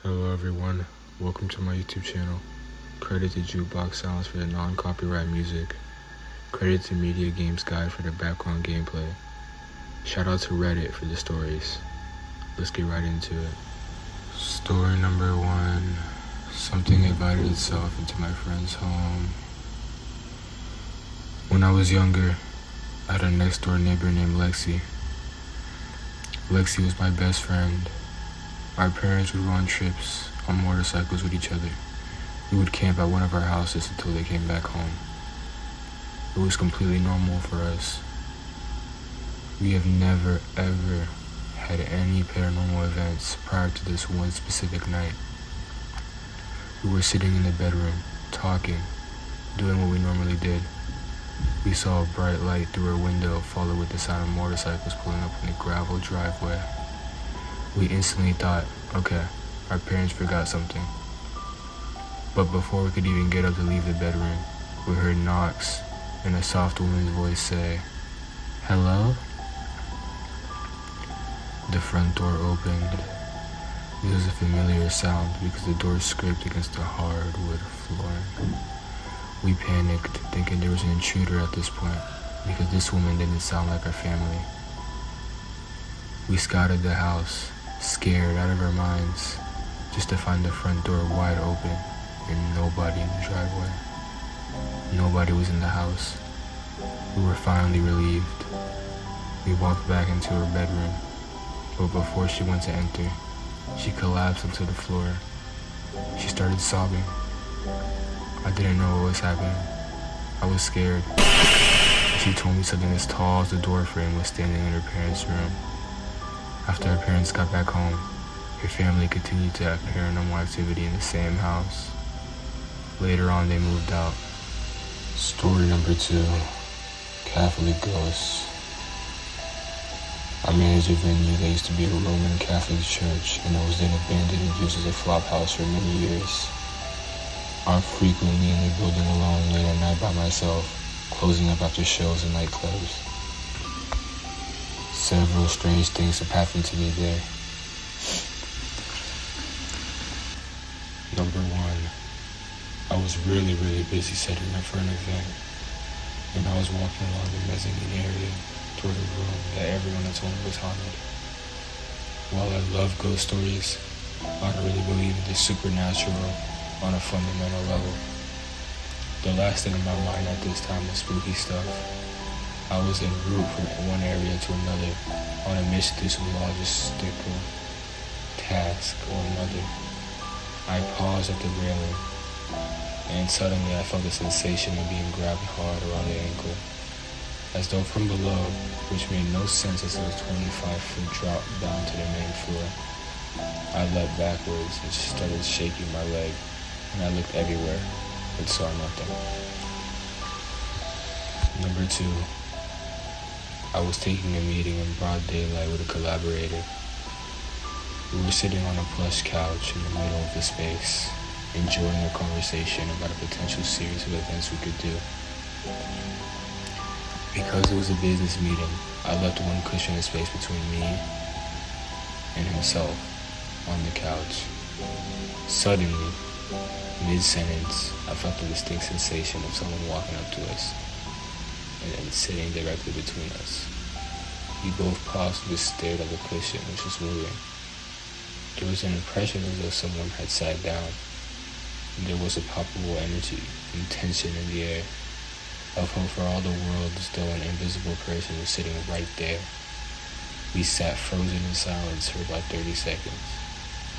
Hello everyone, welcome to my YouTube channel. Credit to Jukebox Sounds for the non-copyright music. Credit to Media Games Guide for the background gameplay. Shout out to Reddit for the stories. Let's get right into it. Story number 1. Something invited itself into my friend's home. When I was younger, I had a next door neighbor named Lexi. Lexi was my best friend. Our parents would go on trips on motorcycles with each other. We would camp at one of our houses until they came back home. It was completely normal for us. We have never ever had any paranormal events prior to this one specific night. We were sitting in the bedroom, talking, doing what we normally did. We saw a bright light through our window, followed with the sound of motorcycles pulling up in the gravel driveway. We instantly thought, okay, our parents forgot something. But before we could even get up to leave the bedroom, we heard knocks and a soft woman's voice say, "Hello?" The front door opened. This was a familiar sound because the door scraped against the hardwood flooring. We panicked, thinking there was an intruder at this point because this woman didn't sound like our family. We scouted the house, scared out of our minds, just to find the front door wide open and nobody in the driveway. Nobody was in the house. We were finally relieved. We walked back into her bedroom, but before she went to enter, she collapsed onto the floor. She started sobbing. I didn't know what was happening. I was scared. She told me something as tall as the door frame was standing in her parents' room. After her parents got back home, her family continued to have paranormal activity in the same house. Later on, they moved out. Story number 2. Catholic Ghosts. I managed a venue that used to be a Roman Catholic church, and it was then abandoned and used as a flop house for many years. I'm frequently in the building alone late at night by myself, closing up after shows and nightclubs. Several strange things have happened to me there. Number 1, I was really busy setting up for an event, and I was walking along the mezzanine area toward a room that everyone had told me was haunted. While I love ghost stories, I don't really believe in the supernatural on a fundamental level. The last thing in my mind at this time was spooky stuff. I was en route from one area to another on a mission to some logistical task or another. I paused at the railing, and suddenly I felt a sensation of being grabbed hard around the ankle, as though from below, which made no sense as it was a 25-foot drop down to the main floor. I leapt backwards and started shaking my leg, and I looked everywhere, but saw nothing. Number 2, I was taking a meeting in broad daylight with a collaborator. We were sitting on a plush couch in the middle of the space, enjoying a conversation about a potential series of events we could do. Because it was a business meeting, I left one cushion of space between me and himself on the couch. Suddenly, mid-sentence, I felt a distinct sensation of someone walking up to us and sitting directly between us. We both paused and just stared at the cushion, which was moving. There was an impression as though someone had sat down. There was a palpable energy and tension in the air, of hope for all the world as though an invisible person was sitting right there. We sat frozen in silence for about 30 seconds.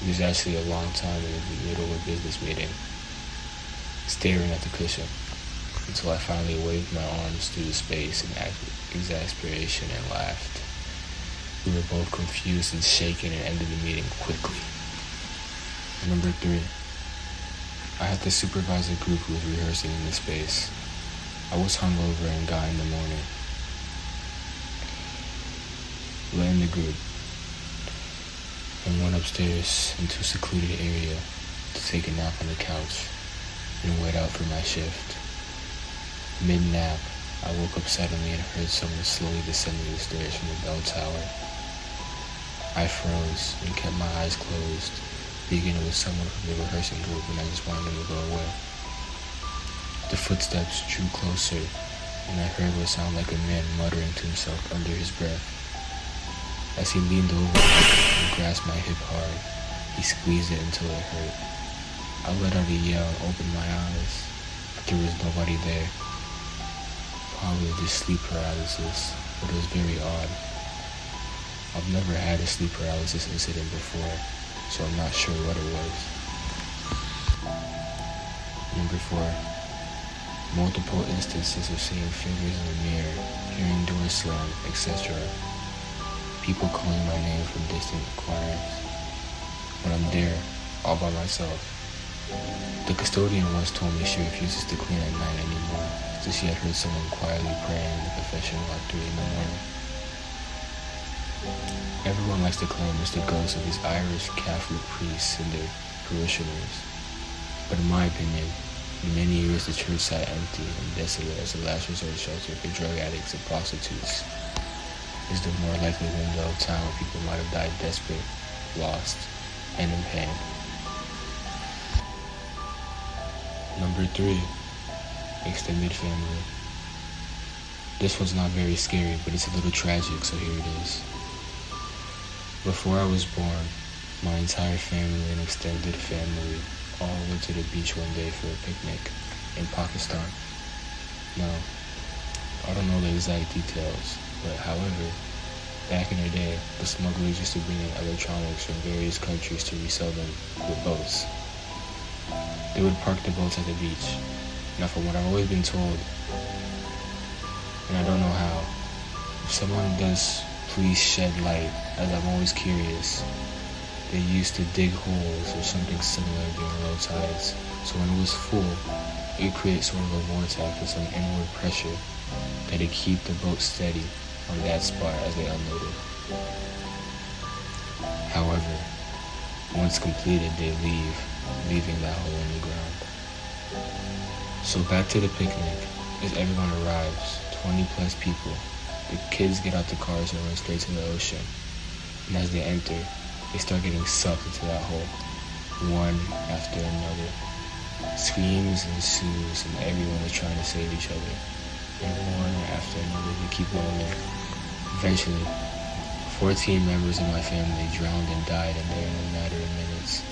It was actually a long time in the middle of a business meeting, staring at the cushion, until I finally waved my arms through the space in exasperation and laughed. We were both confused and shaken and ended the meeting quickly. Number 3, I had to supervise a group who was rehearsing in the space. I was hungover and got in the morning. We led in the group and went upstairs into a secluded area to take a nap on the couch and wait out for my shift. Mid-nap, I woke up suddenly and heard someone slowly descending the stairs from the bell tower. I froze and kept my eyes closed, speaking with someone from the rehearsing group, and I just wanted him to go away. The footsteps drew closer, and I heard what sounded like a man muttering to himself under his breath. As he leaned over and grasped my hip hard, he squeezed it until it hurt. I let out a yell and opened my eyes, but there was nobody there. Probably just sleep paralysis, but it was very odd. I've never had a sleep paralysis incident before, so I'm not sure what it was. Number 4. Multiple instances of seeing figures in the mirror, hearing doors slam, etc. People calling my name from distant corners. When I'm there, all by myself. The custodian once told me she refuses to clean at night anymore, so she had heard someone quietly praying in the confessional at 3 in the morning. Everyone likes to claim it's the ghosts of these Irish Catholic priests and their parishioners. But in my opinion, in many years the church sat empty and desolate as a last resort shelter for drug addicts and prostitutes. Is the more likely window of time where people might have died desperate, lost, and in pain. Number 3. Extended family. This one's not very scary, but it's a little tragic, so here it is. Before I was born, my entire family and extended family all went to the beach one day for a picnic in Pakistan. Now, I don't know the exact details, but however, back in the day, the smugglers used to bring in electronics from various countries to resell them with boats. They would park the boats at the beach. Now, from what I've always been told, and I don't know how, if someone does please shed light, as I'm always curious. They used to dig holes or something similar during low tides, so when it was full, it created sort of a vortex with some inward pressure that would keep the boat steady on that spot as they unloaded. However, once completed, they leave, leaving that hole in the ground. So back to the picnic. As everyone arrives, 20 plus people, the kids get out the cars and run straight to the ocean. And as they enter, they start getting sucked into that hole, one after another. Screams ensues and everyone is trying to save each other. And one after another, they keep going in. Eventually, 14 members of my family drowned and died in there in a matter of minutes.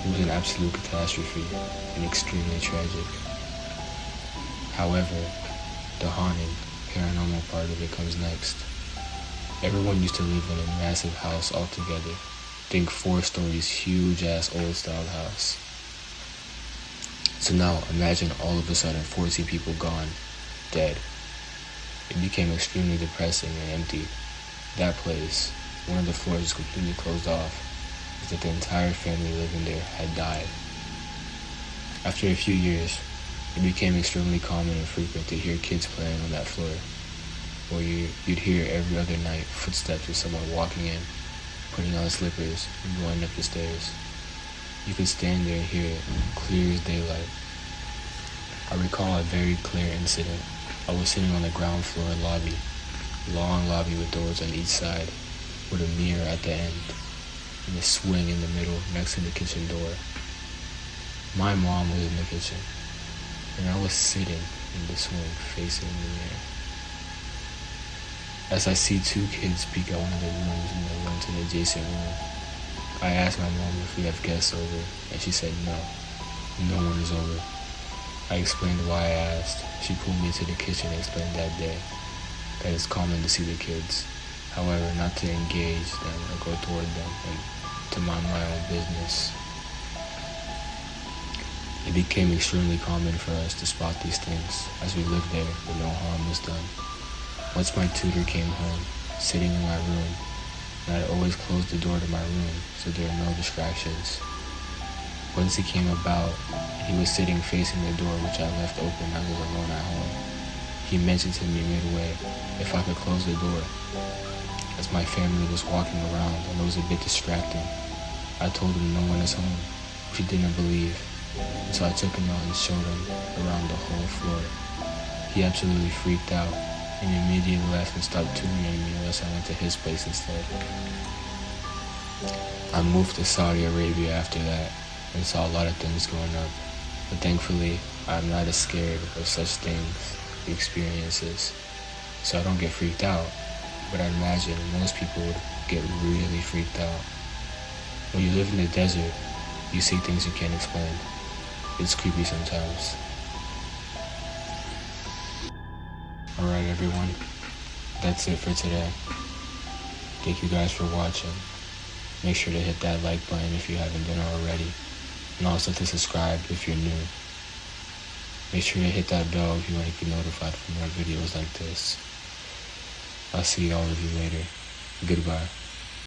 It was an absolute catastrophe and extremely tragic. However, the haunting, paranormal part of it comes next. Everyone used to live in a massive house all together. Think 4 stories, huge ass old style house. So now imagine all of a sudden 14 people gone, dead. It became extremely depressing and empty. That place, one of the floors is completely closed off, is that the entire family living there had died. After a few years, it became extremely common and frequent to hear kids playing on that floor, or you'd hear every other night footsteps of someone walking in, putting on slippers, and going up the stairs. You could stand there and hear it, clear as daylight. I recall a very clear incident. I was sitting on the ground floor lobby, long lobby with doors on each side, with a mirror at the end, and a swing in the middle next to the kitchen door. My mom was in the kitchen, and I was sitting in the swing facing the mirror. As I see 2 kids peek out one of the rooms and then run to the adjacent room, I asked my mom if we have guests over, and she said no one is over. I explained why I asked. She pulled me to the kitchen and explained that day that it's common to see the kids, however, not to engage them or go toward them, and to mind my own business. It became extremely common for us to spot these things as we lived there, but no harm was done. Once my tutor came home, sitting in my room, and I'd always close the door to my room so there are no distractions. Once he came about, he was sitting facing the door which I left open as I was alone at home. He mentioned to me midway if I could close the door, as my family was walking around and it was a bit distracting. I told him no one is home, which he didn't believe, so I took him out and showed him around the whole floor. He absolutely freaked out and immediately left and stopped tutoring me unless I went to his place instead. I moved to Saudi Arabia after that and saw a lot of things going up. But thankfully, I'm not as scared of such things, experiences, so I don't get freaked out. But I imagine most people would get really freaked out. When you live in the desert, you see things you can't explain. It's creepy sometimes. Alright everyone, that's it for today. Thank you guys for watching. Make sure to hit that like button if you haven't done it already. And also to subscribe if you're new. Make sure to hit that bell if you want to be notified for more videos like this. I'll see all of you later. Goodbye.